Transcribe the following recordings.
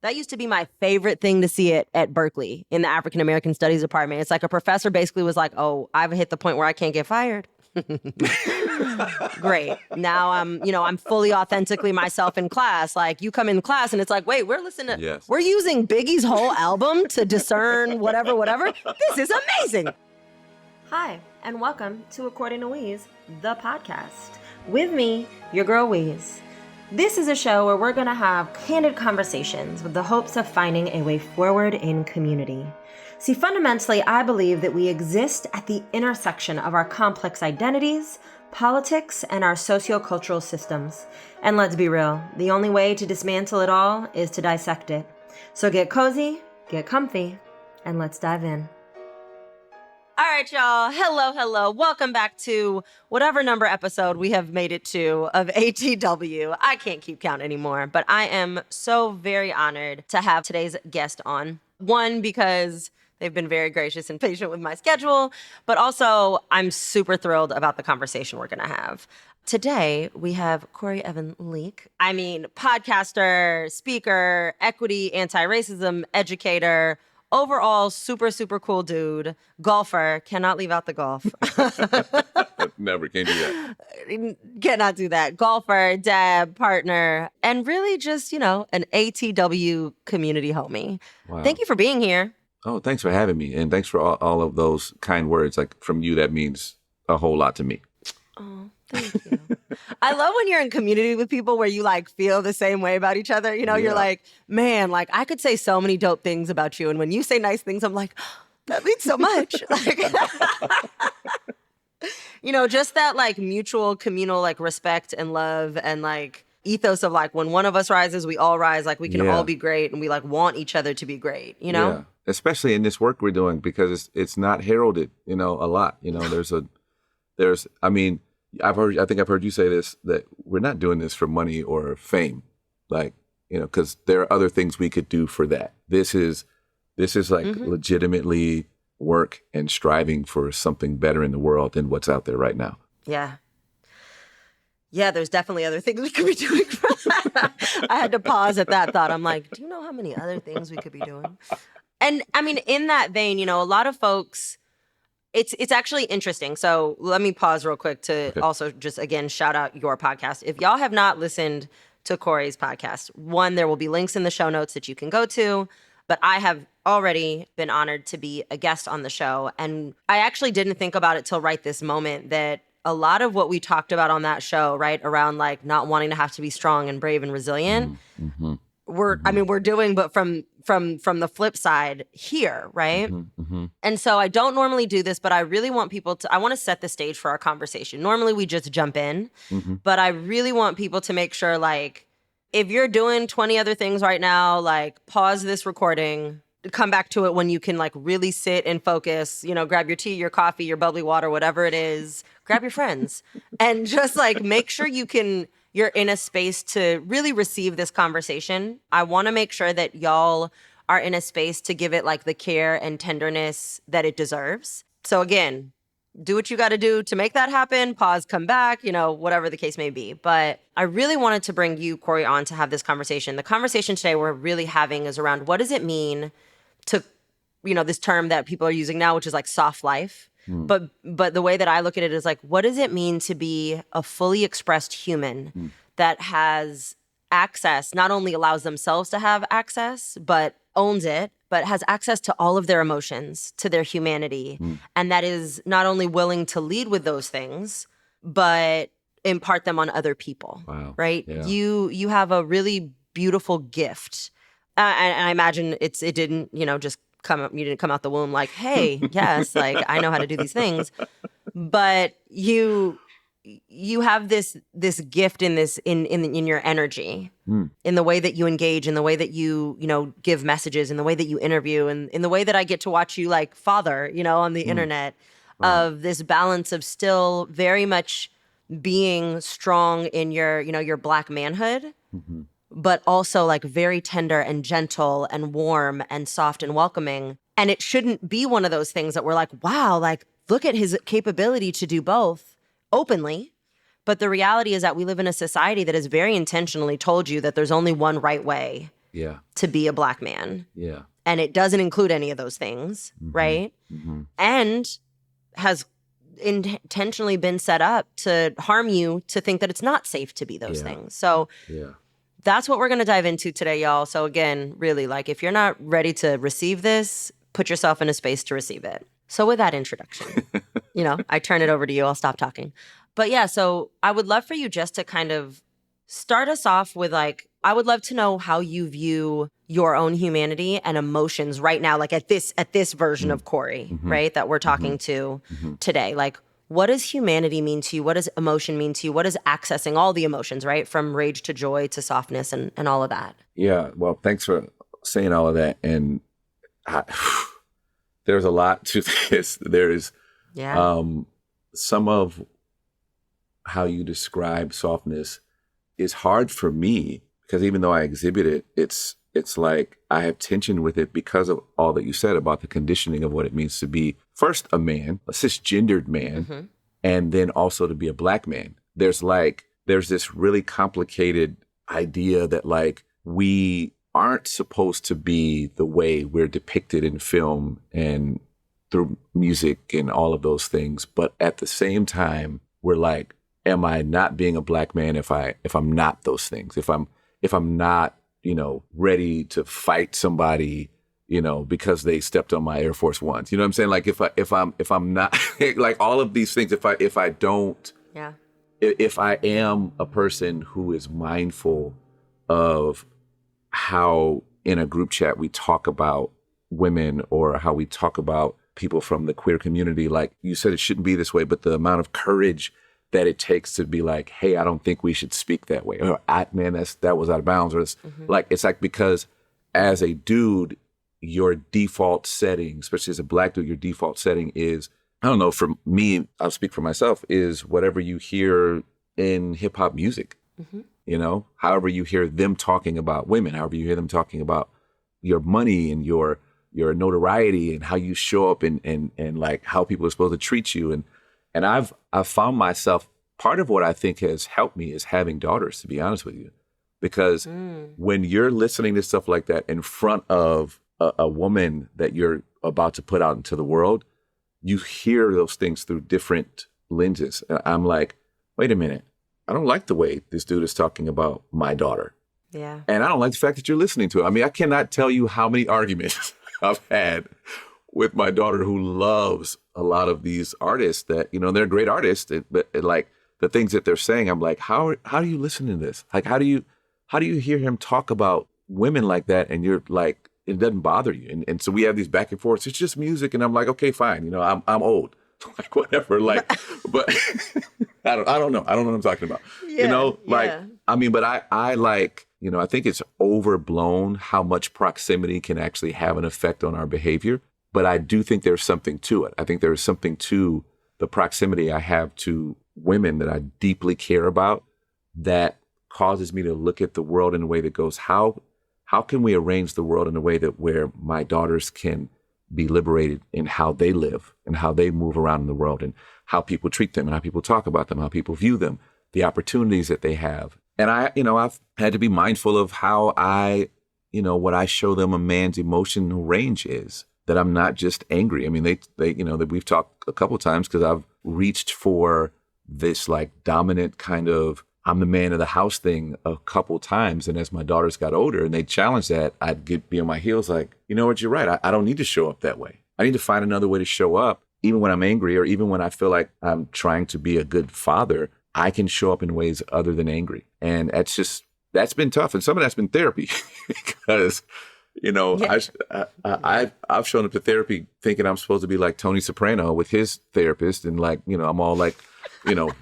That used to be my favorite thing to see at Berkeley in the African American Studies department. It's like a professor basically was like, oh, I've hit the point where I can't get fired. Great. Now I'm fully authentically myself in class. Like you come in class and it's like, wait, we're listening to, we're using Biggie's whole album to discern whatever. This is amazing. Hi, and welcome to According to Weeze, the podcast. With me, your girl Weeze. This is a show where we're going to have candid conversations with the hopes of finding a way forward in community. See, fundamentally, I believe that we exist at the intersection of our complex identities, politics, and our sociocultural systems. And let's be real, the only way to dismantle it all is to dissect it. So get cozy, get comfy, and let's dive in. All right, y'all. Hello. Welcome back to whatever number episode we have made it to of ATW. I can't keep count anymore, but I am so very honored to have today's guest on. One, because they've been very gracious and patient with my schedule, but also I'm super thrilled about the conversation we're going to have. Today, we have Corey Evan Leek. I mean, podcaster, speaker, equity, anti-racism, educator, overall, super cool dude. Golfer. Cannot leave out the golf. Never can do that. Cannot do that. Golfer, dad, partner, and really just, an ATW community homie. Wow. Thank you for being here. Oh, thanks for having me. And thanks for all of those kind words. Like from you, that means a whole lot to me. Oh, thank you. I love when you're in community with people where you like feel the same way about each other. You're like, man, like I could say so many dope things about you. And when you say nice things, I'm like, oh, that means so much. Just that like mutual communal like respect and love and like ethos of like when one of us rises, we all rise. Like we can all be great and we like want each other to be great, Yeah, especially in this work we're doing because it's not heralded, a lot. I think I've heard you say this, that we're not doing this for money or fame, like, because there are other things we could do for that. This is like legitimately work and striving for something better in the world than what's out there right now. Yeah. Yeah, there's definitely other things we could be doing. I had to pause at that thought. I'm like, do you know how many other things we could be doing? And I mean, in that vein, a lot of folks, it's actually interesting. So let me pause real quick to also just, again, shout out your podcast. If y'all have not listened to Corey's podcast, one, there will be links in the show notes that you can go to. But I have already been honored to be a guest on the show. And I actually didn't think about it till right this moment that a lot of what we talked about on that show, right, around like not wanting to have to be strong and brave and resilient, we're doing, but from the flip side here, right? And so I don't normally do this, but I really want people I want to set the stage for our conversation. Normally we just jump in, but I really want people to make sure, like, if you're doing 20 other things right now, like pause this recording, come back to it when you can like really sit and focus, grab your tea, your coffee, your bubbly water, whatever it is, grab your friends and just like make sure you're in a space to really receive this conversation. I want to make sure that y'all are in a space to give it like the care and tenderness that it deserves. So again, do what you got to do to make that happen. Pause, come back, whatever the case may be. But I really wanted to bring you, Corey, on to have this conversation. The conversation today we're really having is around what does it mean to, this term that people are using now, which is like soft life. But the way that I look at it is like, what does it mean to be a fully expressed human that has access, not only allows themselves to have access, but owns it, but has access to all of their emotions, to their humanity, and that is not only willing to lead with those things, but impart them on other people. Wow. Right? Yeah. You have a really beautiful gift, and I imagine it didn't just come up. You didn't come out the womb like, hey, yes, like I know how to do these things, but you have this gift in your energy, in the way that you engage, in the way that you give messages, in the way that you interview, and in the way that I get to watch you like father, on the internet, of this balance of still very much being strong in your Black manhood, but also like very tender and gentle and warm and soft and welcoming. And it shouldn't be one of those things that we're like, wow, like look at his capability to do both openly. But the reality is that we live in a society that has very intentionally told you that there's only one right way Yeah. to be a Black man. Yeah. And it doesn't include any of those things, right? And has intentionally been set up to harm you to think that it's not safe to be those things. So that's what we're going to dive into today, y'all. So again, really, like, if you're not ready to receive this, put yourself in a space to receive it. So with that introduction, I turn it over to you. I'll stop talking. But yeah, so I would love for you just to kind of start us off with, like, I would love to know how you view your own humanity and emotions right now, like at this version of Corey, right, that we're talking to today. Like, what does humanity mean to you? What does emotion mean to you? What is accessing all the emotions, right, from rage to joy to softness and all of that? Yeah, well, thanks for saying all of that. And there's a lot to this. There's some of how you describe softness is hard for me, because even though I exhibit it, it's like I have tension with it because of all that you said about the conditioning of what it means to be first a man, a cisgendered man, and then also to be a Black man. There's this really complicated idea that, like, we aren't supposed to be the way we're depicted in film and through music and all of those things. But at the same time, we're like, am I not being a Black man if I'm not those things? If I'm not, ready to fight somebody, because they stepped on my Air Force Ones. You know what I'm saying? Like, if I'm not like all of these things, if I am a person who is mindful of how in a group chat we talk about women or how we talk about people from the queer community, like you said, it shouldn't be this way, but the amount of courage that it takes to be like, hey, I don't think we should speak that way. Or, man, that was out of bounds. Or it's like, because as a dude, your default setting, especially as a Black dude, your default setting is, I don't know, for me, I'll speak for myself, is whatever you hear in hip hop music, however you hear them talking about women, however you hear them talking about your money and your notoriety and how you show up and like how people are supposed to treat you. And I've found myself, part of what I think has helped me is having daughters, to be honest with you. Because when you're listening to stuff like that in front of a woman that you're about to put out into the world, you hear those things through different lenses. And I'm like, wait a minute, I don't like the way this dude is talking about my daughter. Yeah. And I don't like the fact that you're listening to it. I mean, I cannot tell you how many arguments I've had with my daughter, who loves a lot of these artists that, they're great artists, but like the things that they're saying, I'm like, how do you listen to this? Like, how do you hear him talk about women like that? And you're like, it doesn't bother you. And so we have these back and forths. It's just music. And I'm like, okay, fine. I'm old, like whatever. Like, but I don't know. I don't know what I'm talking about. I mean, but I like, I think it's overblown how much proximity can actually have an effect on our behavior. But I do think there's something to it. I think there's something to the proximity I have to women that I deeply care about that causes me to look at the world in a way that goes, how can we arrange the world in a way that where my daughters can be liberated in how they live and how they move around in the world and how people treat them and how people talk about them, how people view them, the opportunities that they have. And I've had to be mindful of how what I show them a man's emotional range is. That I'm not just angry. I mean, they that we've talked a couple of times because I've reached for this like dominant kind of I'm the man of the house thing a couple times. And as my daughters got older and they challenged that, I'd be on my heels like, you know what, you're right. I don't need to show up that way. I need to find another way to show up. Even when I'm angry or even when I feel like I'm trying to be a good father, I can show up in ways other than angry. And that's been tough. And some of that's been therapy because I've shown up to therapy thinking I'm supposed to be like Tony Soprano with his therapist and like, I'm all like,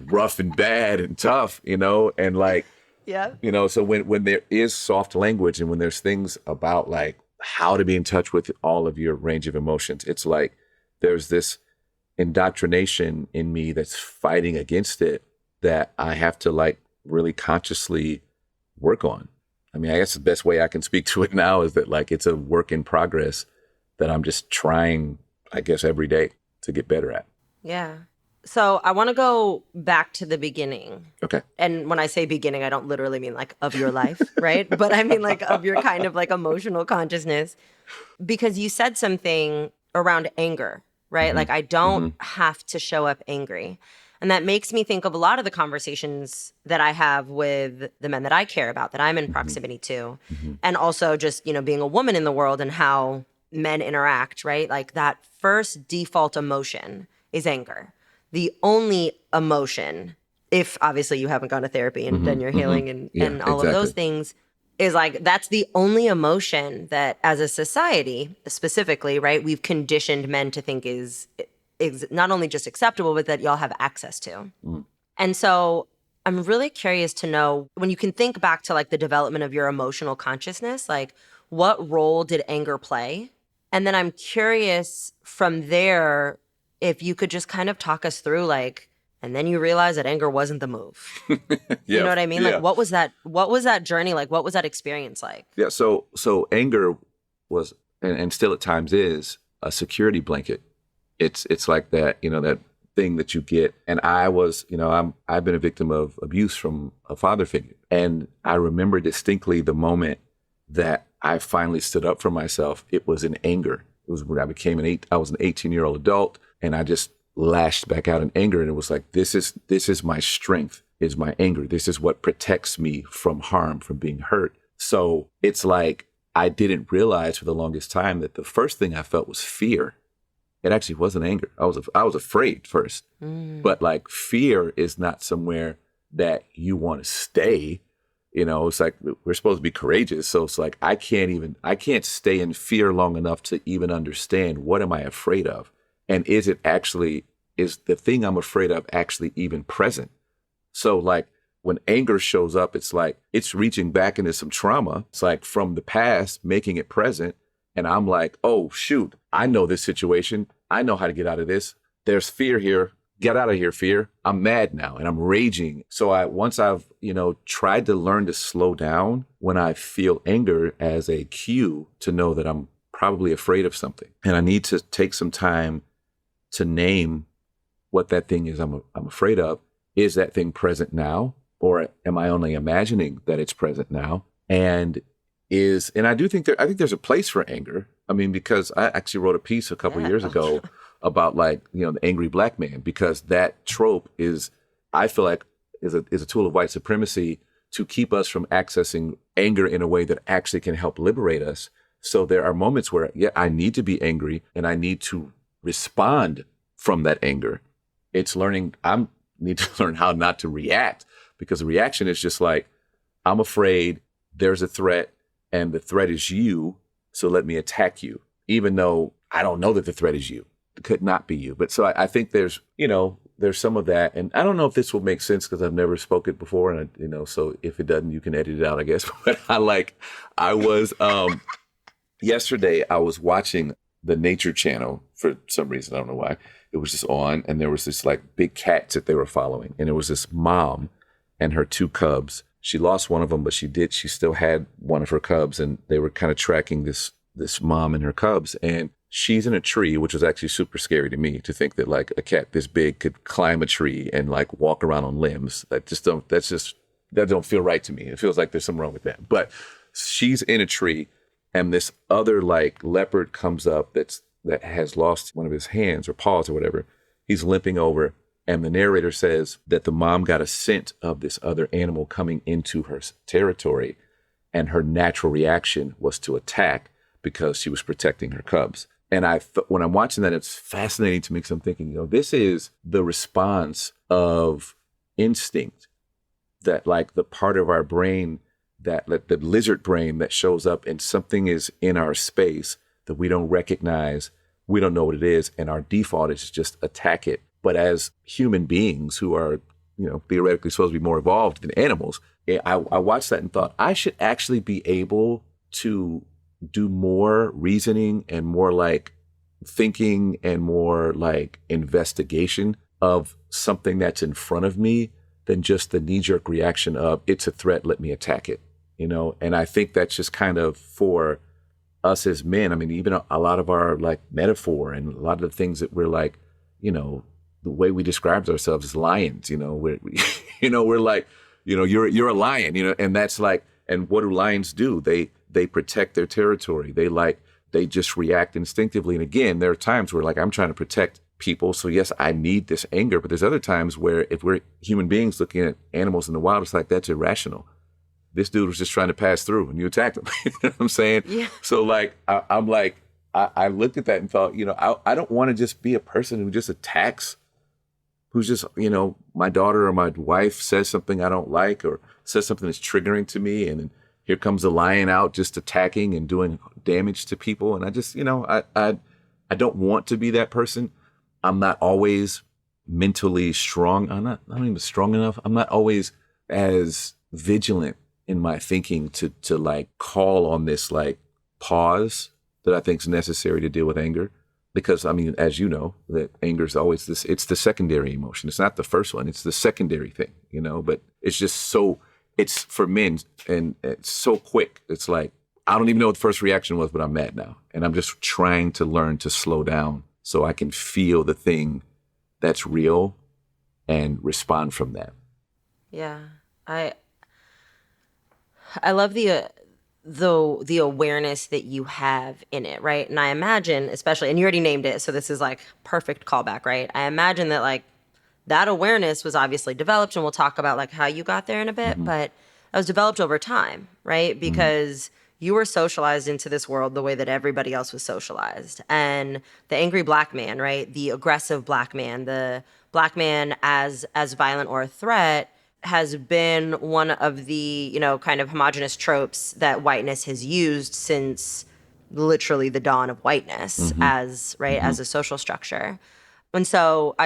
rough and bad and tough, and like, so when there is soft language and when there's things about like how to be in touch with all of your range of emotions, it's like there's this indoctrination in me that's fighting against it that I have to like really consciously work on. I mean, I guess the best way I can speak to it now is that like it's a work in progress that I'm just trying, I guess, every day to get better at. Yeah. So I want to go back to the beginning. Okay. And when I say beginning, I don't literally mean like of your life, right? But I mean like of your kind of like emotional consciousness. Because you said something around anger, right? Mm-hmm. Like I don't Mm-hmm. have to show up angry. And that makes me think of a lot of the conversations that I have with the men that I care about, that I'm in Mm-hmm. proximity to. Mm-hmm. And also just, being a woman in the world and how men interact, right? Like that first default emotion is anger. The only emotion, if obviously you haven't gone to therapy and done your Mm-hmm. Mm-hmm. healing and, Yeah, and all of those exactly. things, is like that's the only emotion that as a society specifically, right, we've conditioned men to think is not only just acceptable, but that y'all have access to. Mm. And so I'm really curious to know, when you can think back to like the development of your emotional consciousness, like what role did anger play? And then I'm curious from there if you could just kind of talk us through like, and then you realize that anger wasn't the move. You Yeah. know what I mean? Like Yeah. what was that journey like? What was that experience like? Yeah. So anger was, and still at times is, a security blanket. It's like that, that thing that you get. And I was, I've been a victim of abuse from a father figure. And I remember distinctly the moment that I finally stood up for myself. It was in anger. It was when I was an 18-year-old adult, and I just lashed back out in anger. And it was like, this is my strength, is my anger. This is what protects me from harm, from being hurt. So it's like, I didn't realize for the longest time that the first thing I felt was fear. It actually wasn't anger. I was afraid first, but like fear is not somewhere that you want to stay. It's like we're supposed to be courageous. So it's like I can't stay in fear long enough to even understand, what am I afraid of? And is the thing I'm afraid of actually even present? So like when anger shows up, it's like it's reaching back into some trauma. It's like from the past, making it present. And I'm like, oh, shoot, I know this situation. I know how to get out of this. There's fear here. Get out of here, fear. I'm mad now and I'm raging. So once I've, tried to learn to slow down when I feel anger as a cue to know that I'm probably afraid of something. And I need to take some time to name what that thing is I'm afraid of. Is that thing present now? Or am I only imagining that it's present now? And I think there's a place for anger. I mean, because I actually wrote a piece a couple years ago about like, the angry black man, because that trope I feel like is a tool of white supremacy to keep us from accessing anger in a way that actually can help liberate us. So there are moments where, I need to be angry and I need to respond from that anger. I need to learn how not to react, because the reaction is just like, I'm afraid, there's a threat, and the threat is you, so let me attack you, even though I don't know that the threat is you. It could not be you. But so I think there's some of that. And I don't know if this will make sense because I've never spoken before. And, so if it doesn't, you can edit it out, I guess. But yesterday I was watching the Nature Channel for some reason. I don't know why. It was just on. And there was this like big cats that they were following. And it was this mom and her two cubs. She lost one of them, but she still had one of her cubs, and they were kind of tracking this mom and her cubs. And she's in a tree, which was actually super scary to me, to think that like a cat this big could climb a tree and like walk around on limbs. That don't feel right to me. It feels like there's something wrong with that. But she's in a tree, and this other like leopard comes up that has lost one of his hands or paws or whatever. He's limping over. And the narrator says that the mom got a scent of this other animal coming into her territory, and her natural reaction was to attack because she was protecting her cubs. And when I'm watching that, it's fascinating to me, because I'm thinking, this is the response of instinct, that like the part of our brain, that like the lizard brain that shows up and something is in our space that we don't recognize, we don't know what it is, and our default is just attack it. But as human beings who are, theoretically supposed to be more evolved than animals, I watched that and thought, I should actually be able to do more reasoning and more like thinking and more like investigation of something that's in front of me than just the knee-jerk reaction of, it's a threat, let me attack it, And I think that's just kind of for us as men. I mean, even a lot of our like metaphor and a lot of the things that we're like, the way we describe ourselves as lions, we're like, you're a lion, and that's like, and what do lions do? They protect their territory. They just react instinctively. And again, there are times where like, I'm trying to protect people. So yes, I need this anger, but there's other times where if we're human beings looking at animals in the wild, it's like, that's irrational. This dude was just trying to pass through and you attacked him. You know what I'm saying? Yeah. So like, I'm like, I looked at that and thought, I don't want to just be a person who just attacks, who's just, my daughter or my wife says something I don't like or says something that's triggering to me. And then here comes the lion out just attacking and doing damage to people. And I just, I don't want to be that person. I'm not always mentally strong. I'm not even strong enough. I'm not always as vigilant in my thinking to like call on this like pause that I think is necessary to deal with anger. Because I mean, as you know, that anger is always it's the secondary emotion. It's not the first one. It's the secondary thing, but it's just it's for men and it's so quick. It's like, I don't even know what the first reaction was, but I'm mad now. And I'm just trying to learn to slow down so I can feel the thing that's real and respond from that. Yeah. I love the awareness that you have in it, right? And I imagine, especially, and you already named it, so this is like perfect callback, right? I imagine that like that awareness was obviously developed, and we'll talk about like how you got there in a bit, but it was developed over time, right? Because you were socialized into this world the way that everybody else was socialized. And the angry black man, right? The aggressive black man, the black man as violent or a threat has been one of the, kind of homogenous tropes that whiteness has used since literally the dawn of whiteness as a social structure. And so,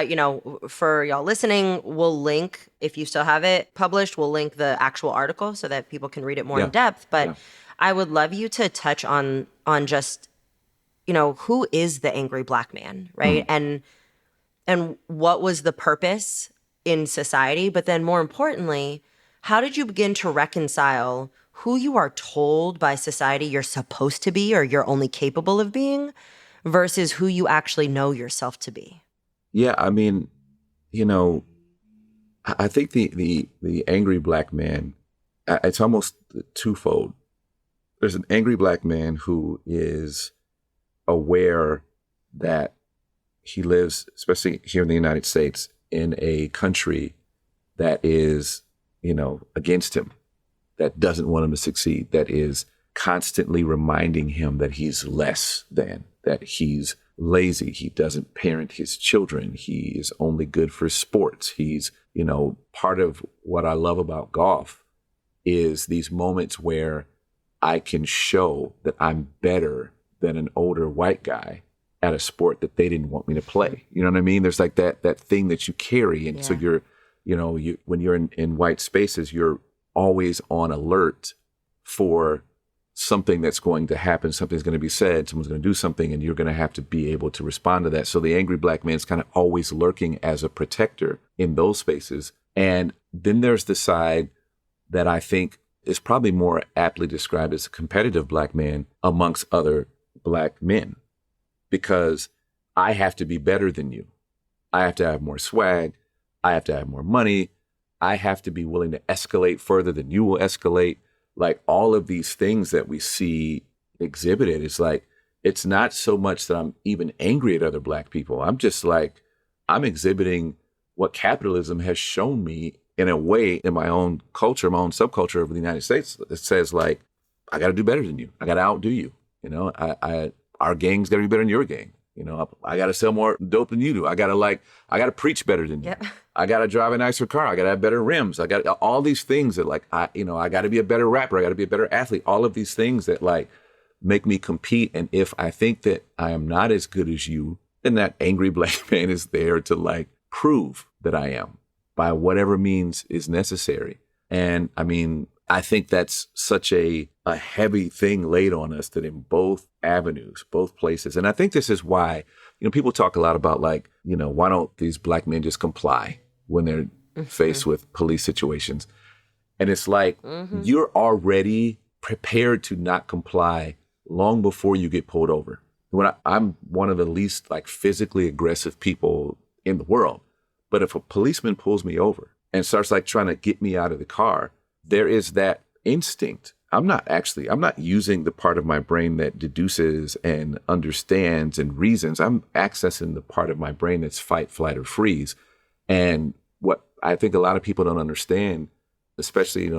for y'all listening, we'll link, if you still have it published, we'll link the actual article so that people can read it more in depth. But I would love you to touch on just, who is the angry black man, right? And what was the purpose in society? But then more importantly, how did you begin to reconcile who you are told by society you're supposed to be or you're only capable of being versus who you actually know yourself to be? Yeah, I mean, I think the angry black man, it's almost twofold. There's an angry black man who is aware that he lives, especially here in the United States, in a country that is, against him, that doesn't want him to succeed, that is constantly reminding him that he's less than, that he's lazy, he doesn't parent his children, he is only good for sports. He's, part of what I love about golf is these moments where I can show that I'm better than an older white guy at a sport that they didn't want me to play. You know what I mean? There's like that thing that you carry. And so you're, when you're in white spaces, you're always on alert for something that's going to happen. Something's going to be said. Someone's going to do something, and you're going to have to be able to respond to that. So the angry black man is kind of always lurking as a protector in those spaces. And then there's the side that I think is probably more aptly described as a competitive black man amongst other black men, because I have to be better than you. I have to have more swag. I have to have more money. I have to be willing to escalate further than you will escalate. Like all of these things that we see exhibited, it's like, it's not so much that I'm even angry at other black people. I'm just like, I'm exhibiting what capitalism has shown me in a way in my own culture, my own subculture of the United States. It says like, I got to do better than you. I got to outdo you. Our gang's got to be better than your gang. I got to sell more dope than you do. I got to preach better than you. Yep. I got to drive a nicer car. I got to have better rims. I got all these things that like, I got to be a better rapper. I got to be a better athlete. All of these things that like make me compete. And if I think that I am not as good as you, then that angry black man is there to like prove that I am by whatever means is necessary. And I mean, I think that's such a heavy thing laid on us that in both avenues, both places. And I think this is why, people talk a lot about like, why don't these black men just comply when they're faced with police situations? And it's like, you're already prepared to not comply long before you get pulled over. I'm one of the least like physically aggressive people in the world. But if a policeman pulls me over and starts like trying to get me out of the car, there is that instinct. I'm not using the part of my brain that deduces and understands and reasons. I'm accessing the part of my brain that's fight, flight, or freeze. And what I think a lot of people don't understand, especially,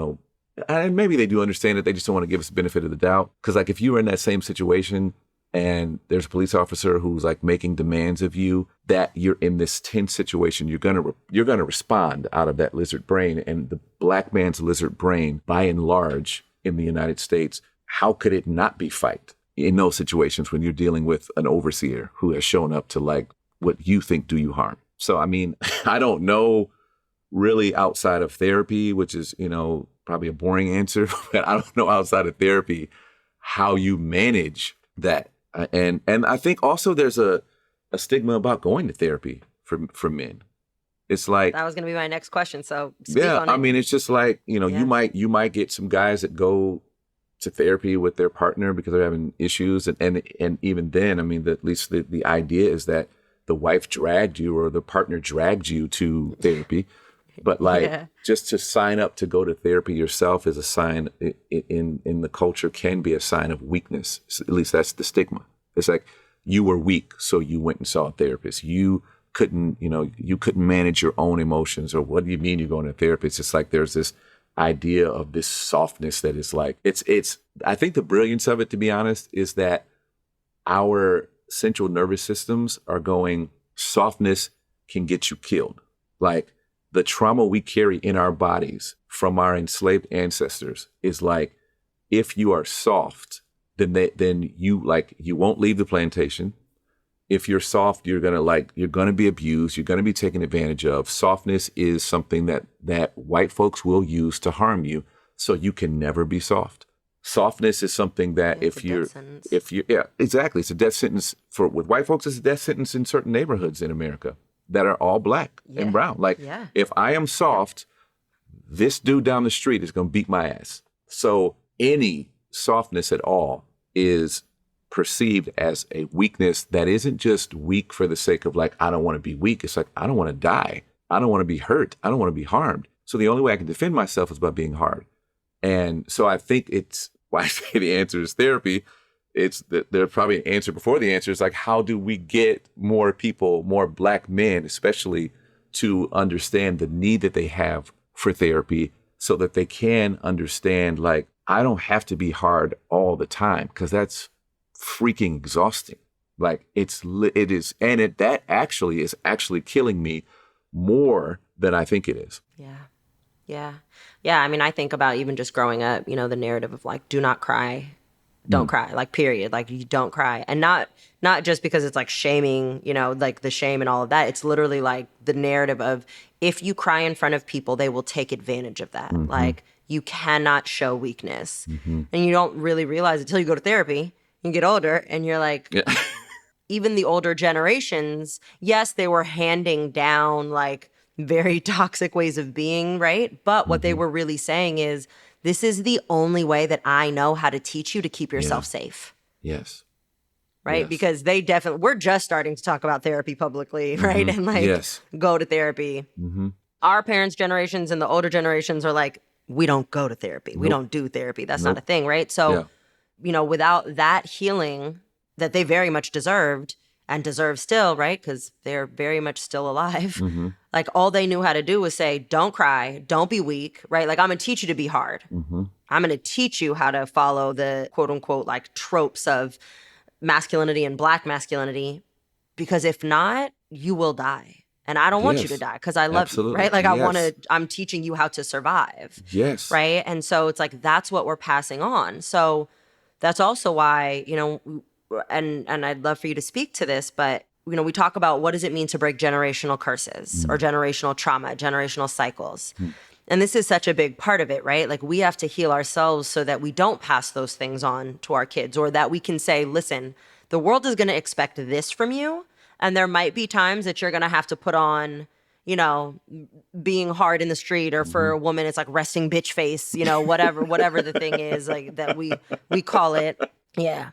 and maybe they do understand it, they just don't want to give us the benefit of the doubt. Because like if you were in that same situation and there's a police officer who's like making demands of you, that you're in this tense situation, you're gonna respond out of that lizard brain. And the black man's lizard brain, by and large, in the United States, how could it not be fight in those situations when you're dealing with an overseer who has shown up to like what you think do you harm? So, I mean, I don't know really outside of therapy, which is, probably a boring answer, but I don't know outside of therapy how you manage that. And I think also there's a stigma about going to therapy for men. It's like that was going to be my next question. So speak on it. I mean, it's just like, you might get some guys that go to therapy with their partner because they're having issues. And even then, I mean, at least the idea is that the wife dragged you or the partner dragged you to therapy. But like just to sign up to go to therapy yourself is a sign in the culture can be a sign of weakness. At least that's the stigma. It's like you were weak, so you went and saw a therapist. You couldn't manage your own emotions, or what do you mean you're going to a therapist? It's like there's this idea of this softness that is like, it's, I think the brilliance of it, to be honest, is that our central nervous systems are going, softness can get you killed. Like the trauma we carry in our bodies from our enslaved ancestors is like, if you are soft, then you won't leave the plantation. If you're soft, you're gonna be abused. You're gonna be taken advantage of. Softness is something that white folks will use to harm you. So you can never be soft. Softness is something that yeah, exactly. It's a death sentence with white folks. It's a death sentence in certain neighborhoods in America that are all black and brown. Like if I am soft, this dude down the street is gonna beat my ass. So any softness at all is perceived as a weakness that isn't just weak for the sake of like, I don't want to be weak. It's like, I don't want to die. I don't want to be hurt. I don't want to be harmed. So the only way I can defend myself is by being hard. And so I think it's why I say the answer is therapy. It's that there's probably an answer before the answer is like, how do we get more people, more black men, especially, to understand the need that they have for therapy so that they can understand, like, I don't have to be hard all the time, because that's freaking exhausting. Like that actually is killing me more than I think it is. Yeah. I mean, I think about even just growing up, the narrative of like, do not cry, don't cry, like period, like you don't cry. And not just because it's like shaming, like the shame and all of that. It's literally like the narrative of, if you cry in front of people, they will take advantage of that. Mm-hmm. Like you cannot show weakness. Mm-hmm. And you don't really realize it until you go to therapy. You get older and you're like, even the older generations, yes, they were handing down like very toxic ways of being, right? But what they were really saying is, this is the only way that I know how to teach you to keep yourself safe. Yes. Right? Yes. Because we're just starting to talk about therapy publicly, right? And like go to therapy. Mm-hmm. Our parents' generations and the older generations are like, we don't go to therapy. Nope. We don't do therapy. That's not a thing, right? So without that healing that they very much deserved and deserve still, right? Because they're very much still alive. Mm-hmm. Like all they knew how to do was say, don't cry, don't be weak, right? Like I'm going to teach you to be hard. Mm-hmm. I'm going to teach you how to follow the quote unquote like tropes of masculinity and black masculinity, because if not, you will die. And I don't want you to die because I love you, right? Like I'm teaching you how to survive. Yes. Right? And so it's like, that's what we're passing on. So that's also why, and I'd love for you to speak to this, but, we talk about what does it mean to break generational curses or generational trauma, generational cycles. And this is such a big part of it, right? Like we have to heal ourselves so that we don't pass those things on to our kids, or that we can say, listen, the world is going to expect this from you. And there might be times that you're going to have to put on, being hard in the street, or for a woman, it's like resting bitch face, whatever the thing is like that we call it. Yeah.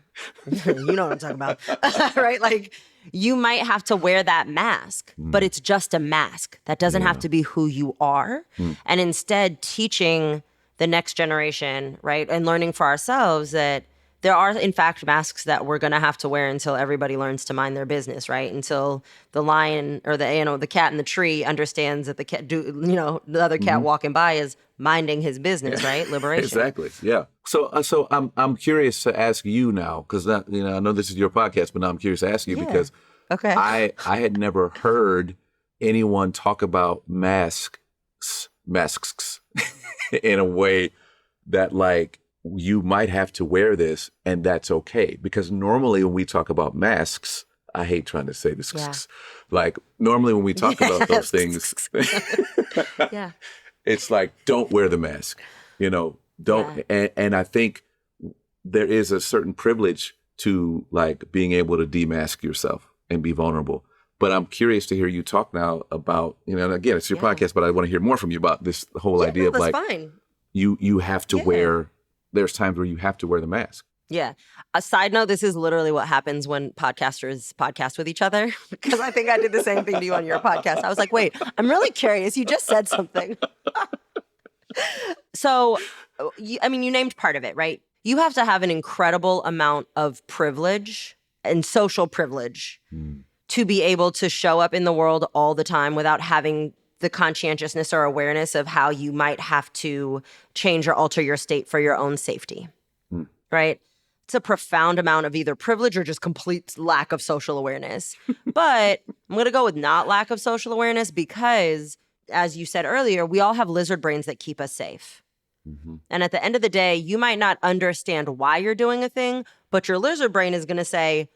You know what I'm talking about. Right? Like you might have to wear that mask, but it's just a mask. That doesn't have to be who you are. And instead teaching the next generation, right? And learning for ourselves that there are, in fact, masks that we're going to have to wear until everybody learns to mind their business, right? Until the lion or the cat in the tree understands that the other cat walking by is minding his business, right? Liberation. Exactly. Yeah. So I'm curious to ask you now, because I know this is your podcast, but now I'm curious to ask you because Okay. I had never heard anyone talk about masks in a way that like you might have to wear this and that's okay. Because normally when we talk about masks, I hate trying to say this. Yeah. Like normally when we talk about those things, Yeah. it's like, don't wear the mask, don't. Yeah. And I think there is a certain privilege to like being able to demask yourself and be vulnerable. But I'm curious to hear you talk now about, and again, it's your podcast, but I want to hear more from you about this whole idea of like, fine. you have to wear, there's times where you have to wear the mask. Yeah. A side note, this is literally what happens when podcasters podcast with each other. Because I think I did the same thing to you on your podcast. I was like, wait, I'm really curious. You just said something. So, you named part of it, right? You have to have an incredible amount of privilege and social privilege to be able to show up in the world all the time without having the conscientiousness or awareness of how you might have to change or alter your state for your own safety, right? It's a profound amount of either privilege or just complete lack of social awareness. But I'm going to go with not lack of social awareness because, as you said earlier, we all have lizard brains that keep us safe. And at the end of the day, you might not understand why you're doing a thing, but your lizard brain is going to say,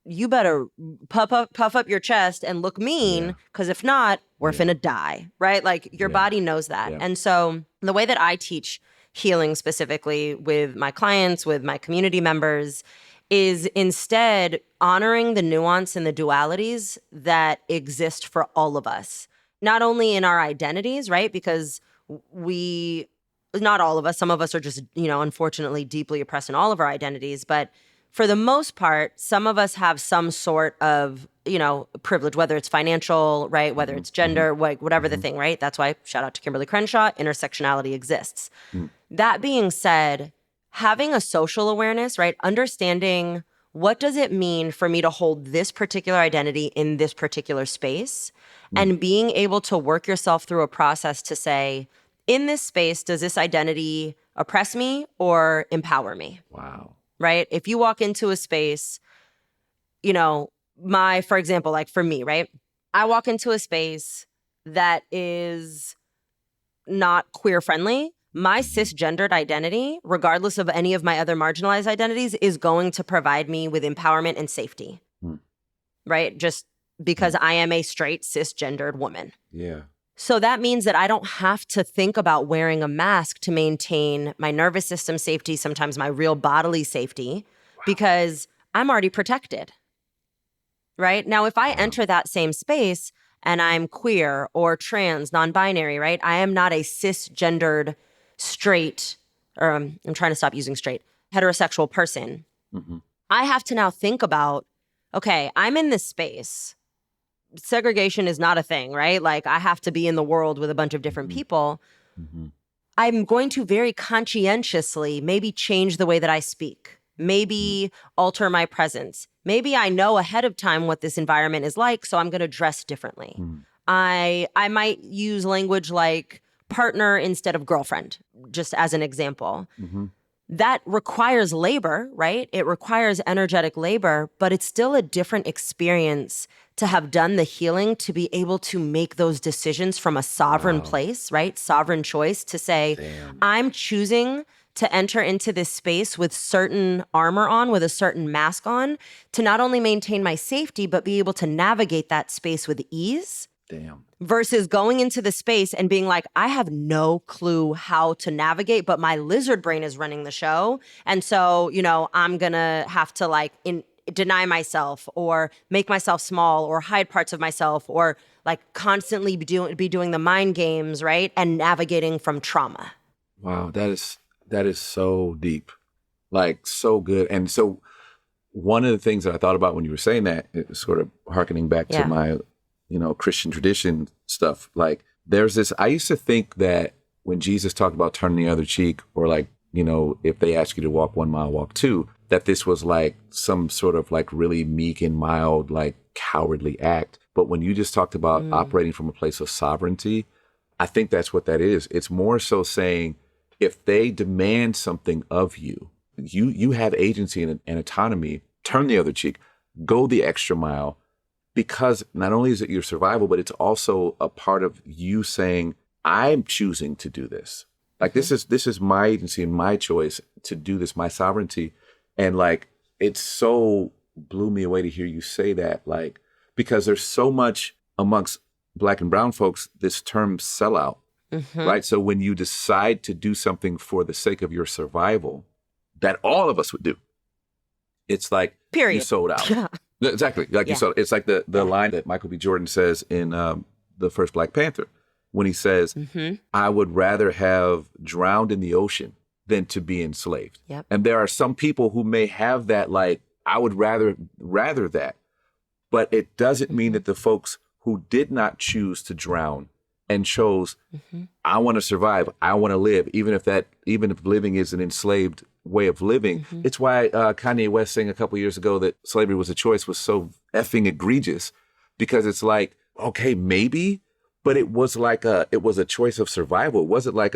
you better puff up your chest and look mean, because if not, we're finna die, right? Like your body knows that. And so the way that I teach healing specifically with my clients, with my community members, is instead honoring the nuance and the dualities that exist for all of us. Not only in our identities, right? Because not all of us, some of us are just, unfortunately deeply oppressed in all of our identities, but for the most part, some of us have some sort of, privilege, whether it's financial, right? Whether it's gender, whatever the thing, right? That's why, shout out to Kimberly Crenshaw, intersectionality exists. That being said, having a social awareness, right? Understanding what does it mean for me to hold this particular identity in this particular space, and being able to work yourself through a process to say, in this space, does this identity oppress me or empower me? Wow. Right? If you walk into a space, for example, like for me, right? I walk into a space that is not queer friendly. My cisgendered identity, regardless of any of my other marginalized identities, is going to provide me with empowerment and safety. Right? Just because I am a straight cisgendered woman. Yeah. So that means that I don't have to think about wearing a mask to maintain my nervous system safety, sometimes my real bodily safety, because I'm already protected, right? Now, if I enter that same space and I'm queer or trans, non-binary, right? I am not a cisgendered, straight, or I'm trying to stop using straight, heterosexual person. I have to now think about, okay, I'm in this space. Segregation is not a thing, right? Like I have to be in the world with a bunch of different people. I'm going to very conscientiously maybe change the way that I speak, maybe alter my presence. Maybe I know ahead of time what this environment is like, so I'm going to dress differently. I might use language like partner instead of girlfriend, just as an example. That requires labor, right? It requires energetic labor, but it's still a different experience to have done the healing, to be able to make those decisions from a sovereign place, right? Sovereign choice to say, I'm choosing to enter into this space with certain armor on, with a certain mask on, to not only maintain my safety, but be able to navigate that space with ease. Versus going into the space and being like, I have no clue how to navigate, but my lizard brain is running the show. And so, I'm going to have to deny myself or make myself small or hide parts of myself or constantly be doing the mind games, right? And navigating from trauma. Wow, that is so deep. Like so good. And so one of the things that I thought about when you were saying that, it was sort of hearkening back to Yeah. my, Christian tradition stuff. Like there's this, I used to think that when Jesus talked about turning the other cheek, or like, if they ask you to walk 1 mile, walk two, that this was like some sort of like really meek and mild, like cowardly act. But when you just talked about operating from a place of sovereignty, I think that's what that is. It's more so saying, if they demand something of you, you have agency and autonomy, turn the other cheek, go the extra mile, because not only is it your survival, but it's also a part of you saying, I'm choosing to do this. Like this is my agency and my choice to do this, my sovereignty. And like, it so blew me away to hear you say that, like, because there's so much amongst Black and brown folks, this term sellout, right? So when you decide to do something for the sake of your survival, that all of us would do, it's like, Period. You sold out. Yeah. Exactly. Like you sold, it's like the line that Michael B. Jordan says in the first Black Panther, when he says, I would rather have drowned in the ocean than to be enslaved. Yep. And there are some people who may have that, like, I would rather that. But it doesn't mean that the folks who did not choose to drown and chose, I want to survive, I want to live, even if living is an enslaved way of living. It's why Kanye West saying a couple years ago that slavery was a choice was so effing egregious, because it's like, okay, maybe, but it was a choice of survival. It wasn't like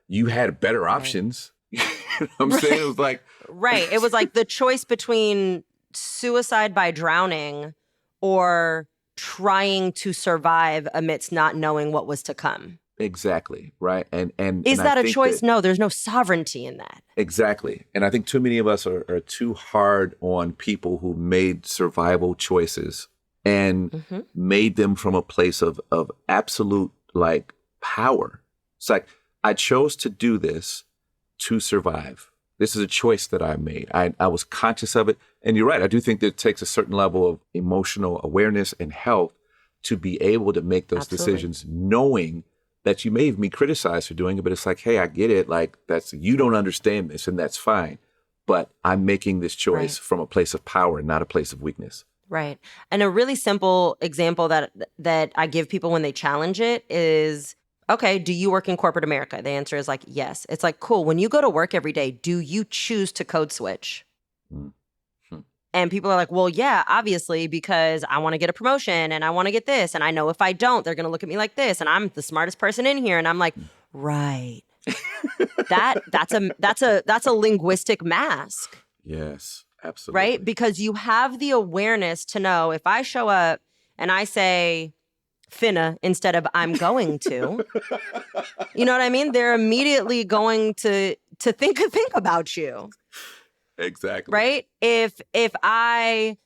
you had better options. You know what I'm saying? It was like, right. It was like the choice between suicide by drowning or trying to survive amidst not knowing what was to come. exactly, right? And Is and that I a think choice? No, there's no sovereignty in that. Exactly. And I think too many of us are too hard on people who made survival choices and made them from a place of absolute like power. It's like, I chose to do this to survive. This is a choice that I made. I was conscious of it. And you're right. I do think that it takes a certain level of emotional awareness and health to be able to make those decisions, knowing that you may be criticized for doing it, but it's like, hey, I get it. Like, you don't understand this, and that's fine. But I'm making this choice from a place of power, not a place of weakness. Right. And a really simple example that I give people when they challenge it is, okay, do you work in corporate America? The answer is like, yes. It's like, cool. When you go to work every day, do you choose to code switch? And people are like, well, yeah, obviously, because I want to get a promotion and I want to get this. And I know if I don't, they're going to look at me like this. And I'm the smartest person in here. And I'm like, right. That's a linguistic mask. Yes, absolutely. Right? Because you have the awareness to know, if I show up and I say finna instead of I'm going to, you know what I mean? They're immediately going to think about you. Exactly. Right? If I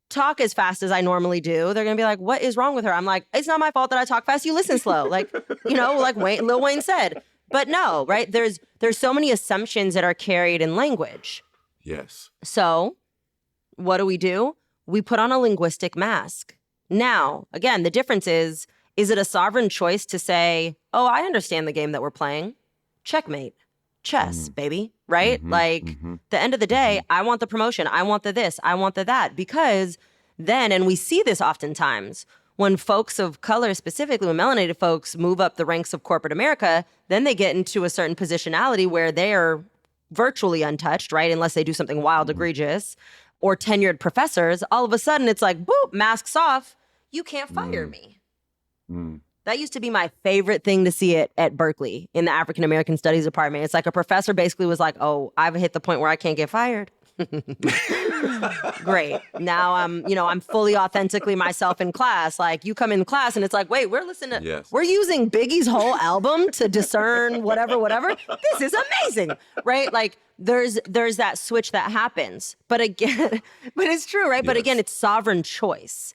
talk as fast as I normally do, they're gonna be like, what is wrong with her? I'm like, it's not my fault that I talk fast. You listen slow. Like, like Lil Wayne said. But no, right? There's so many assumptions that are carried in language. Yes. So what do? We put on a linguistic mask. Now, again, the difference is it a sovereign choice to say, oh, I understand the game that we're playing? Checkmate. Chess, baby, right? The end of the day, I want the promotion. I want the this. I want the that. Because then, and we see this oftentimes, when folks of color, specifically when melanated folks, move up the ranks of corporate America, then they get into a certain positionality where they are virtually untouched, right? Unless they do something wild, egregious, or tenured professors. All of a sudden, it's like, boop, masks off. You can't fire me. That used to be my favorite thing to see at Berkeley in the African American Studies department. It's like a professor basically was like, oh, I've hit the point where I can't get fired. Great. Now I'm fully authentically myself in class. Like, you come in class and it's like, wait, we're listening to, we're using Biggie's whole album to discern whatever. This is amazing, right? Like, there's that switch that happens. But again, but it's true, right? But again, it's sovereign choice.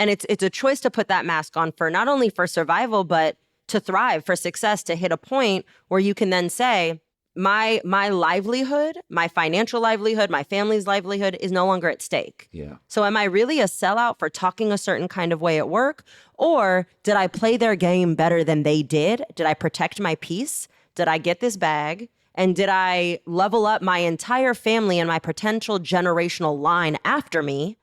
And it's a choice to put that mask on for not only for survival, but to thrive, for success, to hit a point where you can then say, my livelihood, my financial livelihood, my family's livelihood is no longer at stake. Yeah. So am I really a sellout for talking a certain kind of way at work? Or did I play their game better than they did? Did I protect my peace? Did I get this bag? And did I level up my entire family and my potential generational line after me?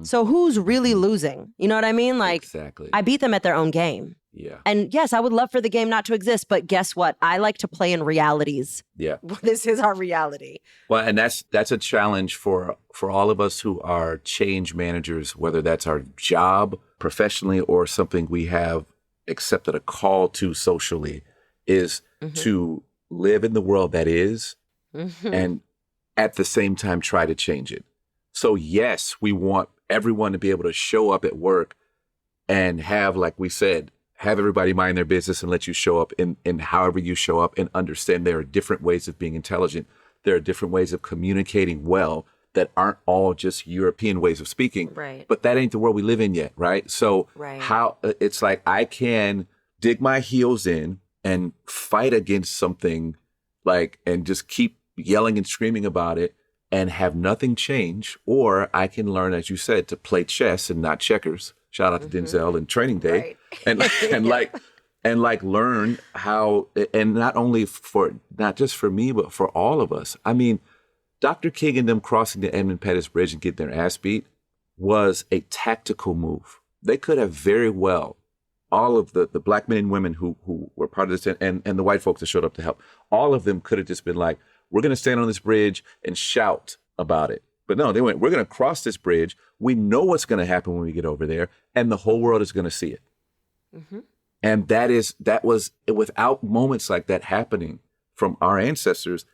So who's really losing? You know what I mean? Like, Exactly. I beat them at their own game. Yeah. And yes, I would love for the game not to exist, but guess what? I like to play in realities. Yeah. This is our reality. Well, and that's a challenge for all of us who are change managers, whether that's our job professionally or something we have accepted a call to socially, is to live in the world that is and at the same time try to change it. So yes, we want everyone to be able to show up at work and have, like we said, have everybody mind their business and let you show up in however you show up, and understand there are different ways of being intelligent. There are different ways of communicating well that aren't all just European ways of speaking. Right. But that ain't the world we live in yet, right? So Right. how it's like I can dig my heels in and fight against something, like, and just keep yelling and screaming about it and have nothing change, or I can learn, as you said, to play chess and not checkers. Shout out to Denzel and Training Day, Right. and learn how, and not just for me, but for all of us. I mean, Dr. King and them crossing the Edmund Pettus Bridge and getting their ass beat was a tactical move. They could have very well, all of the black men and women who were part of this, and the white folks that showed up to help, all of them could have just been like, we're going to stand on this bridge and shout about it. But no, they went, we're going to cross this bridge. We know what's going to happen when we get over there, and the whole world is going to see it. And that was without moments like that happening from our ancestors.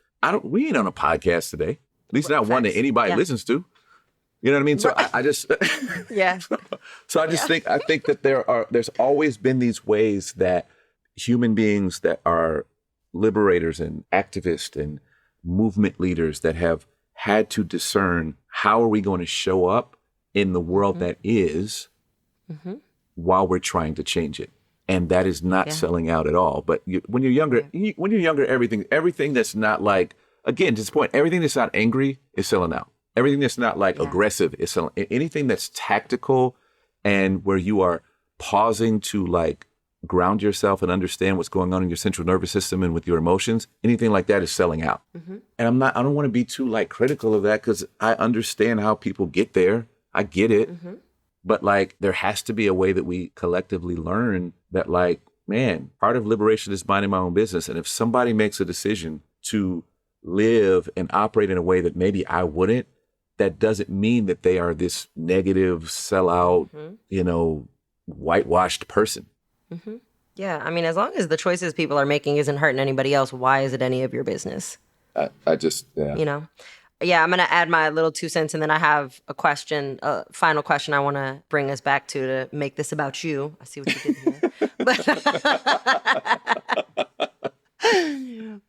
We ain't on a podcast today, at least not one that anybody listens to. You know what I mean? So I just, Yeah. so I think that there's always been these ways that human beings that are liberators and activists and movement leaders that have had to discern, how are we going to show up in the world that is while we're trying to change it. And that is not selling out at all. But when you're younger, everything that's not like, again, to this point, everything that's not angry is selling out. Everything that's not like aggressive is selling. Anything that's tactical and where you are pausing to like ground yourself and understand what's going on in your central nervous system and with your emotions, anything like that is selling out. And I don't want to be too like critical of that, because I understand how people get there. I get it. But like, there has to be a way that we collectively learn that, like, man, part of liberation is minding my own business. And if somebody makes a decision to live and operate in a way that maybe I wouldn't, that doesn't mean that they are this negative, sellout, whitewashed person. Yeah, I mean, as long as the choices people are making isn't hurting anybody else, why is it any of your business? I just, yeah. You know? Yeah, I'm going to add my little 2 cents, and then I have a final question I want to bring us back to make this about you. I see what you did here.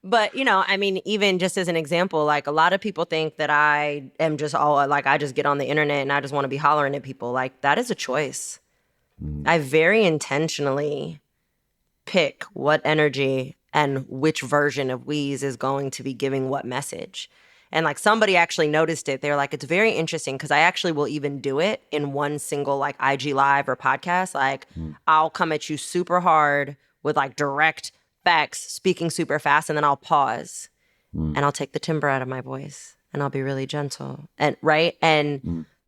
But, I mean, even just as an example, like, a lot of people think that I am just I just get on the internet and I just want to be hollering at people. Like, that is a choice. I very intentionally pick what energy and which version of Wheeze is going to be giving what message. And like, somebody actually noticed it. They're like, it's very interesting, because I actually will even do it in one single like IG live or podcast. Like, I'll come at you super hard with like direct facts, speaking super fast, and then I'll pause and I'll take the timbre out of my voice and I'll be really gentle. And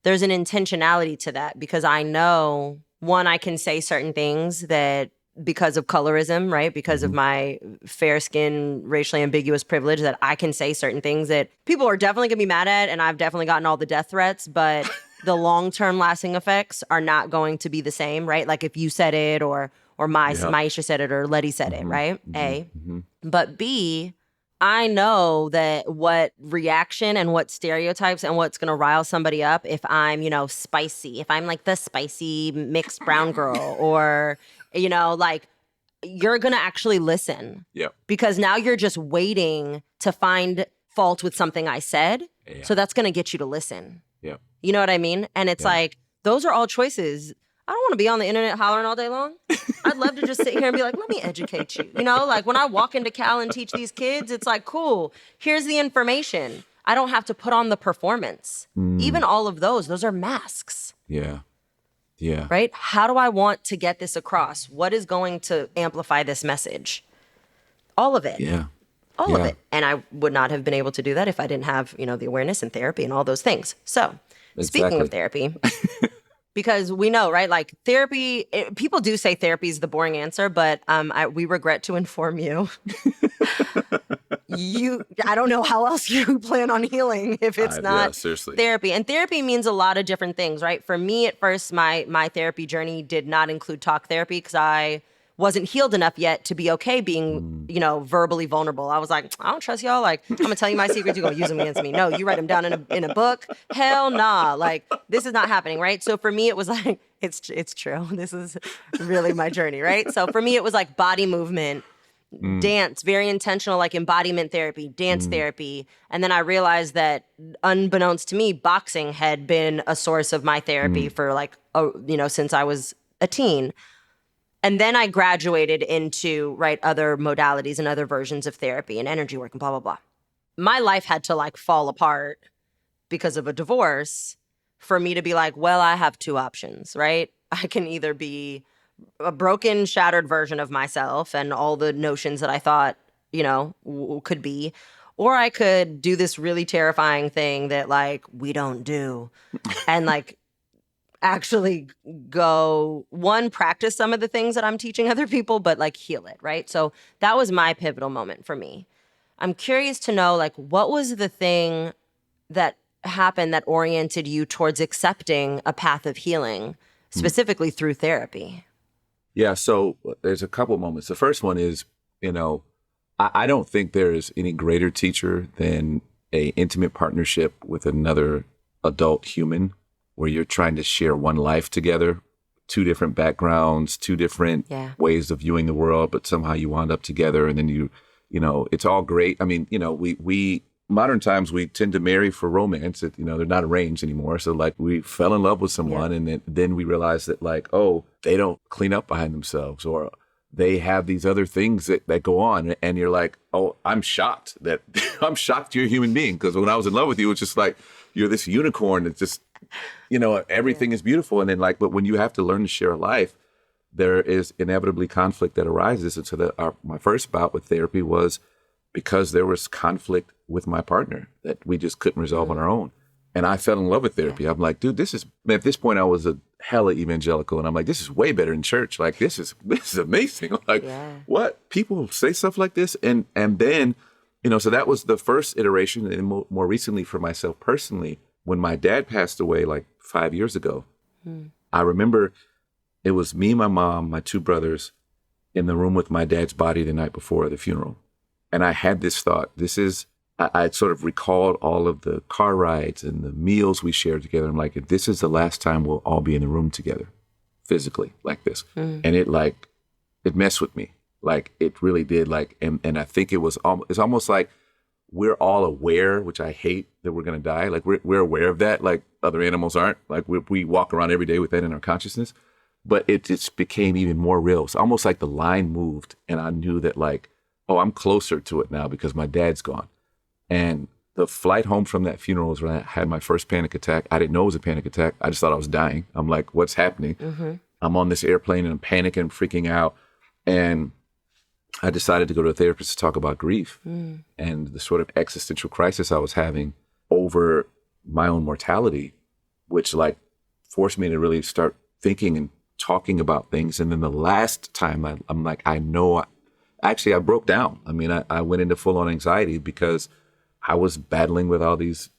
there's an intentionality to that, because I know, one, I can say certain things that, because of colorism, right? Because of my fair skin, racially ambiguous privilege, that I can say certain things that people are definitely gonna be mad at, and I've definitely gotten all the death threats, but the long-term lasting effects are not going to be the same, right? Like, if you said it, or Maisha said it, or Letty said it, right? A. But B, I know that what reaction and what stereotypes and what's going to rile somebody up if I'm, spicy, if I'm like the spicy mixed brown girl, or, like, you're going to actually listen. Yeah. Because now you're just waiting to find fault with something I said. Yeah. So that's going to get you to listen. Yeah. You know what I mean? And it's like, those are all choices. I don't want to be on the internet hollering all day long. I'd love to just sit here and be like, let me educate you. Like, when I walk into Cal and teach these kids, it's like, cool, here's the information. I don't have to put on the performance. Even all of those are masks. Yeah. Yeah. Right? How do I want to get this across? What is going to amplify this message? All of it. Yeah. all of Yeah. it. And I would not have been able to do that if I didn't have, the awareness and therapy and all those things. So speaking of Exactly. therapy, because we know, right? Like therapy, people do say therapy is the boring answer, but we regret to inform you, I don't know how else you plan on healing if it's Yeah, not seriously. therapy. And therapy means a lot of different things, right? For me, at first, my therapy journey did not include talk therapy because I wasn't healed enough yet to be okay being, verbally vulnerable. I was like, I don't trust y'all. Like, I'm gonna tell you my secrets. You're gonna use them against me. No, you write them down in a book. Hell nah. Like, this is not happening, right? So for me, it was like, it's true. This is really my journey, right? So for me, it was like body movement, dance, very intentional, like embodiment therapy, dance therapy. And then I realized that unbeknownst to me, boxing had been a source of my therapy for like, since I was a teen. And then I graduated into, other modalities and other versions of therapy and energy work and blah, blah, blah. My life had to like fall apart because of a divorce for me to be like, well, I have two options, right? I can either be a broken, shattered version of myself and all the notions that I thought, could be, or I could do this really terrifying thing that like we don't do and like actually go practice some of the things that I'm teaching other people, but like heal it, right? So that was my pivotal moment for me. I'm curious to know, like, what was the thing that happened that oriented you towards accepting a path of healing, specifically through therapy? Yeah, so there's a couple moments. The first one is, I don't think there is any greater teacher than a intimate partnership with another adult human where you're trying to share one life together, two different backgrounds, two different ways of viewing the world, but somehow you wound up together and then it's all great. I mean, we modern times we tend to marry for romance. They're not arranged anymore. So like we fell in love with someone and then we realized that like, oh, they don't clean up behind themselves or they have these other things that go on. And you're like, oh, I'm shocked that I'm shocked you're a human being. Because when I was in love with you, it's just like, you're this unicorn that's just, everything is beautiful. And then like, but when you have to learn to share a life, there is inevitably conflict that arises. And so my first bout with therapy was because there was conflict with my partner that we just couldn't resolve on our own. And I fell in love with therapy. I'm like, dude, at this point I was a hella evangelical. And I'm like, this is way better than church. Like, this is amazing. Like, what? People say stuff like this? And then, so that was the first iteration. And more recently for myself personally, when my dad passed away like 5 years ago, I remember it was me, my mom, my two brothers in the room with my dad's body the night before the funeral. And I had this thought, I sort of recalled all of the car rides and the meals we shared together. I'm like, this is the last time we'll all be in the room together physically like this. And it messed with me. Like it really did. Like, and I think it's almost like we're all aware, which I hate that we're going to die. Like we're aware of that. Like other animals aren't. Like we walk around every day with that in our consciousness, but it just became even more real. It's almost like the line moved and I knew that like, oh, I'm closer to it now because my dad's gone. And the flight home from that funeral was when I had my first panic attack. I didn't know it was a panic attack. I just thought I was dying. I'm like, what's happening? I'm on this airplane and I'm panicking, freaking out. And I decided to go to a therapist to talk about grief and the sort of existential crisis I was having over my own mortality, which like forced me to really start thinking and talking about things. And then the last time I'm like, I broke down. I mean, I went into full on anxiety because I was battling with all these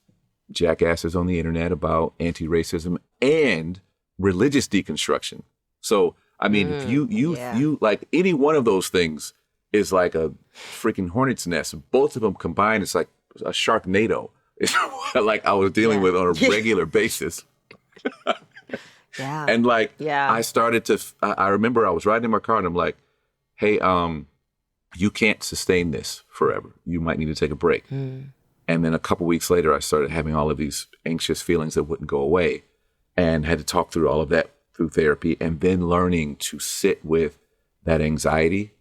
jackasses on the internet about anti-racism and religious deconstruction. So, I mean, if you like any one of those things is like a freaking hornet's nest. Both of them combined, it's like a Sharknado. It's like I was dealing with on a regular basis. And like, I started to, I remember I was riding in my car and I'm like, hey, you can't sustain this forever. You might need to take a break. And then a couple weeks later, I started having all of these anxious feelings that wouldn't go away and had to talk through all of that through therapy and then learning to sit with that anxiety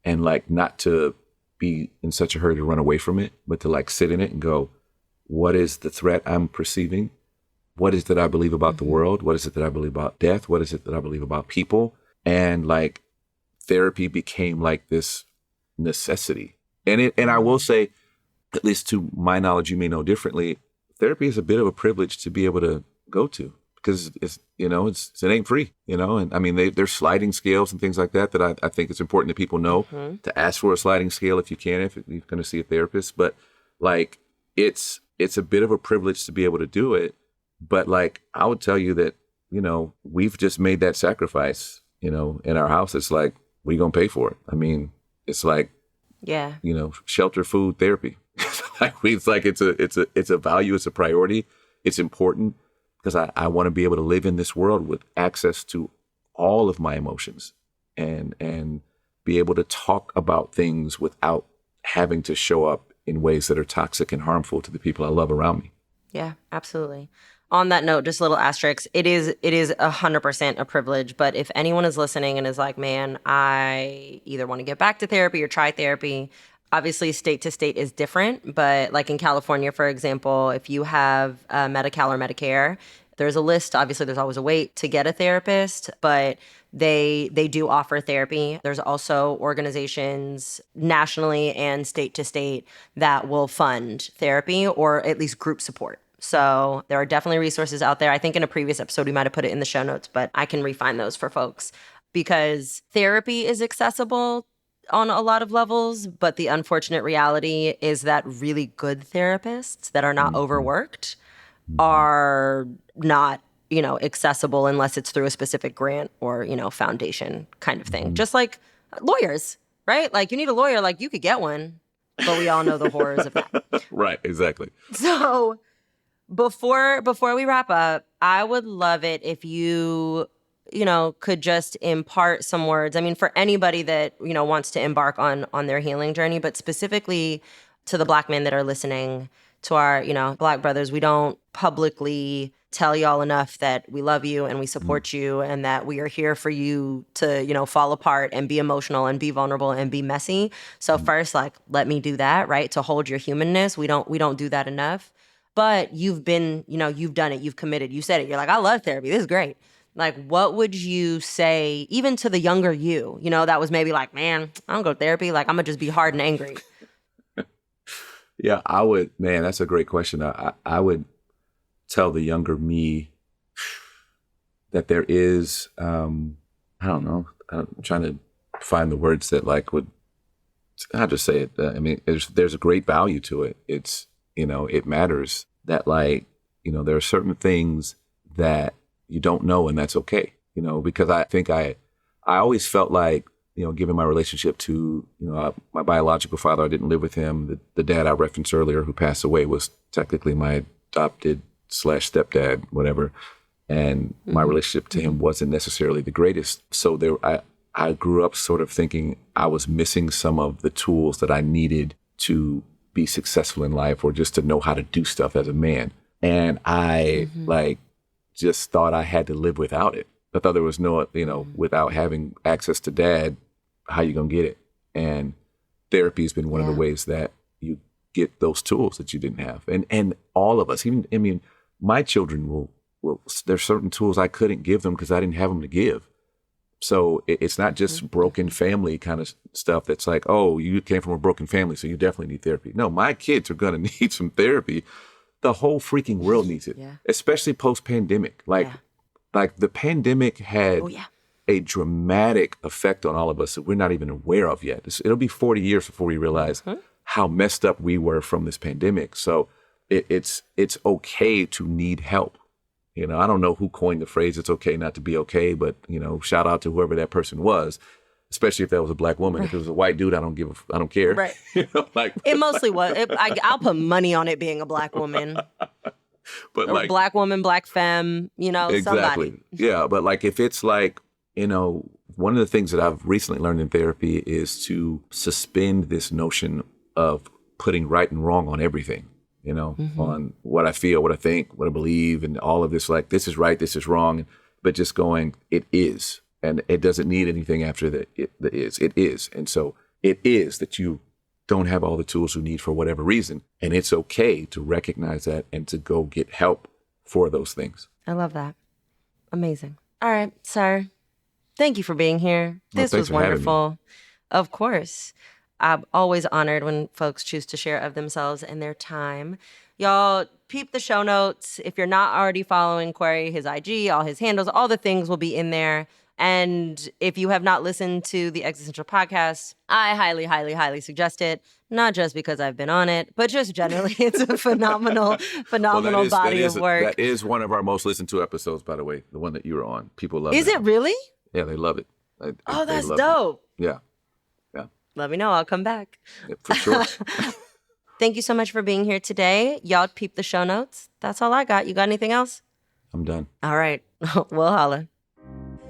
and like not to be in such a hurry to run away from it, but to like sit in it and go, what is the threat I'm perceiving? What is it that I believe about the world? What is it that I believe about death? What is it that I believe about people? And like therapy became like this necessity And I will say, at least to my knowledge, you may know differently. Therapy is a bit of a privilege to be able to go to, because it ain't free, and I mean, there's sliding scales and things like that I think it's important that people know to ask for a sliding scale if you can, if you're going to see a therapist. But like, it's a bit of a privilege to be able to do it. But like, I would tell you that, we've just made that sacrifice, in our house. It's like, what are you going to pay for it? I mean, it's like, yeah, shelter, food, therapy. It's like, it's a value, it's a priority. It's important because I want to be able to live in this world with access to all of my emotions and be able to talk about things without having to show up in ways that are toxic and harmful to the people I love around me. Yeah, absolutely. On that note, just a little asterisk, it is 100% a privilege. But if anyone is listening and is like, man, I either want to get back to therapy or try therapy, obviously state to state is different. But like in California, for example, if you have Medi-Cal or Medicare, there's a list. Obviously, there's always a wait to get a therapist, but they do offer therapy. There's also organizations nationally and state to state that will fund therapy or at least group support. So there are definitely resources out there. I think in a previous episode, we might have put it in the show notes, but I can refine those for folks, because therapy is accessible on a lot of levels. But the unfortunate reality is that really good therapists that are not overworked are not, accessible unless it's through a specific grant or, foundation kind of thing. Just like lawyers, right? Like, you need a lawyer, like you could get one, but we all know the horrors of that. Right, exactly. So before we wrap up, I would love it if you could just impart some words. I mean, for anybody that, wants to embark on their healing journey, but specifically to the Black men that are listening, to our, Black brothers. We don't publicly tell y'all enough that we love you and we support you and that we are here for you to, fall apart and be emotional and be vulnerable and be messy. So first, like, let me do that, right? To hold your humanness. We don't do that enough. But you've been, you've done it, you've committed, you said it. You're like, I love therapy. This is great. Like, what would you say, even to the younger you, that was maybe like, man, I don't go to therapy. Like, I'm gonna just be hard and angry. Yeah, I would, man, that's a great question. I would tell the younger me that there is, I don't know, I'm trying to find the words that like would, I'll just say it. I mean, there's a great value to it. It's, it matters that like, there are certain things that you don't know, and that's okay, because I think I always felt like, given my relationship to, my biological father, I didn't live with him. The dad I referenced earlier who passed away was technically my adopted / stepdad, whatever. And my relationship to him wasn't necessarily the greatest. So I grew up sort of thinking I was missing some of the tools that I needed to be successful in life or just to know how to do stuff as a man. And I just thought I had to live without it. I thought there was no, without having access to dad, how you gonna get it? And therapy has been one of the ways that you get those tools that you didn't have. And all of us, even, I mean, my children will there's certain tools I couldn't give them because I didn't have them to give. So it's not just broken family kind of stuff that's like, oh, you came from a broken family, so you definitely need therapy. No, my kids are gonna need some therapy. The whole freaking world needs it, especially post-pandemic. Like the pandemic had a dramatic effect on all of us that we're not even aware of yet. It'll be 40 years before we realize how messed up we were from this pandemic. So it's okay to need help. I don't know who coined the phrase, it's okay not to be okay, but, shout out to whoever that person was, especially if that was a Black woman. If it was a white dude, I don't care. Right. Like it mostly was. I'll put money on it being a Black woman. But or like Black woman, Black femme, exactly. Somebody. Yeah, but like if it's like, one of the things that I've recently learned in therapy is to suspend this notion of putting right and wrong on everything, on what I feel, what I think, what I believe, and all of this, like, this is right, this is wrong, but just going, it is. And it doesn't need anything after the is. It is. And so it is that you don't have all the tools you need for whatever reason. And it's okay to recognize that and to go get help for those things. I love that. Amazing. All right, sir. Thank you for being here. This was for having me. wonderful. Of course. I'm always honored when folks choose to share of themselves and their time. Y'all peep the show notes. If you're not already following Query, his IG, all his handles, all the things will be in there. And if you have not listened to the Existential Podcast, I highly, highly, highly suggest it. Not just because I've been on it, but just generally, it's a phenomenal body of work. That is one of our most listened to episodes, by the way, the one that you were on. People love it. Is it really? Yeah, they love it. That's dope. Yeah. Let me know. I'll come back. Yeah, for sure. Thank you so much for being here today. Y'all peep the show notes. That's all I got. You got anything else? I'm done. All right. We'll holla.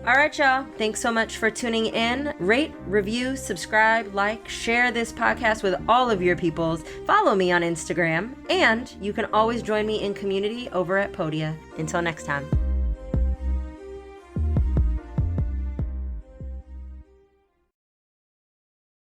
All right, y'all. Thanks so much for tuning in. Rate, review, subscribe, like, share this podcast with all of your peoples. Follow me on Instagram. And you can always join me in community over at Podia. Until next time.